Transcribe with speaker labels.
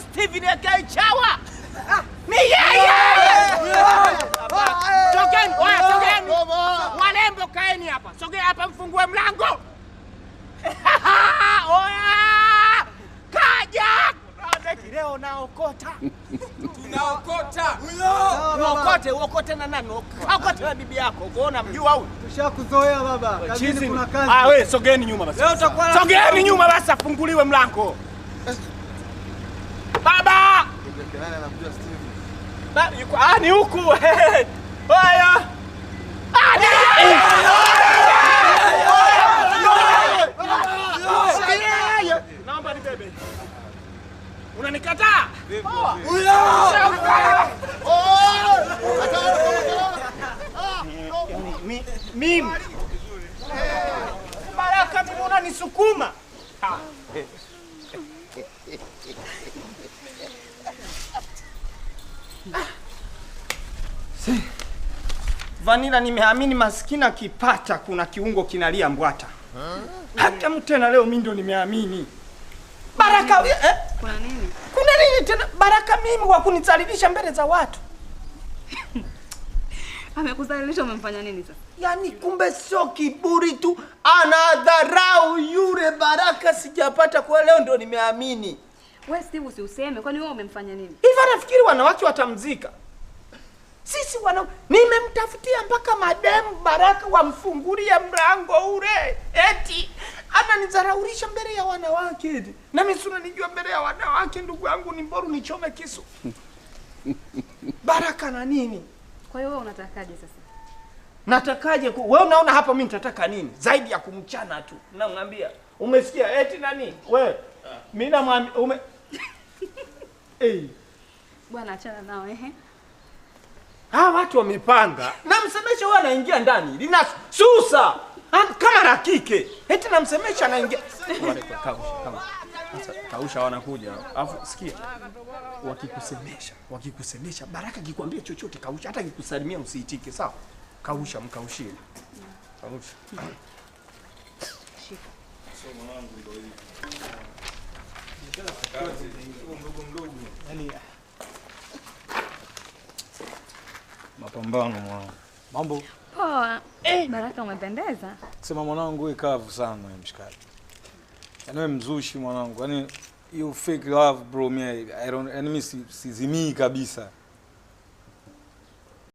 Speaker 1: anaitwa Steven Ekaichawa. Ni yeye. Sogeni, sogeni. Walembo kaeni hapa. Sogea hapa mfungue mlango. Oya! Kaja! Leo naokota. Tunaokota. Uokote na nani? Uokote na bibi yako. Unaona mjua huyu?
Speaker 2: Tushakuzoea baba. Kazini kuna kazi.
Speaker 1: Wewe sogeni nyuma basi. Sogeni nyuma basi afunguliwe mlango. Baba!
Speaker 2: Nani anamjua Steve?
Speaker 1: Ni huku. Haya. Naomba nibebe. Unanikataa? Mimi. Baraka mimi unanisukuma. Vanila nimeamini maskini akipata kuna kiungo kinalia mbwata. Hata mtena leo mimi ndo nimeamini. Baraka
Speaker 3: Kuna nini?
Speaker 1: Kuna nini tena? Baraka mimi wa kunizalilisha mbele za watu.
Speaker 3: Amekuzalilisha umemfanya nini sasa?
Speaker 1: Yaani kumbe sio kiburi tu, anadharau yule Baraka sijapata kwa leo ndo nimeamini.
Speaker 3: Wewe Steve usiuseme, kwani wewe umemfanya nini?
Speaker 1: Hivi nafikiri wanawake watamzika. Sisi nimemtafutia mpaka mademu Baraka wamfungulia mlango ule. Eti ananizaraulisha mbele ya wanawake. Na mimi sura nijua mbele ya wanawake ndugu yangu ni bora nichome kisu. Baraka na nini?
Speaker 3: Kwa hiyo wewe unatakaje sasa?
Speaker 1: Natakaje wewe unaona hapa mimi nitataka nini? Zaidi ya kumchana tu. Namwambia, umesikia eti nani? Wewe mimi namwambia
Speaker 3: Bwana achana nao
Speaker 1: watu wamepanga. Namsemesha wewe anaingia ndani. Lina susa. Kama la kike. Eti namsemesha anaingia. Kausha wanakuja. Alafu sikia. Wakikusemesha Baraka kikwambia chochote kausha, hata kikusalimia usiitike, sawa? Kausha mkaushie. Kausha.
Speaker 3: Shika.
Speaker 4: Somo langu ndio hili. Mdogo. Yaani mapambano mwanangu. Mambo?
Speaker 3: Poa. Baraka umependeza.
Speaker 4: Sema mwanangu wewe kavu sana mshikaji. Yaani wewe mzushi mwanangu. Yaani you fake love bro, mimi I don't, yaani mimi sizimii kabisa.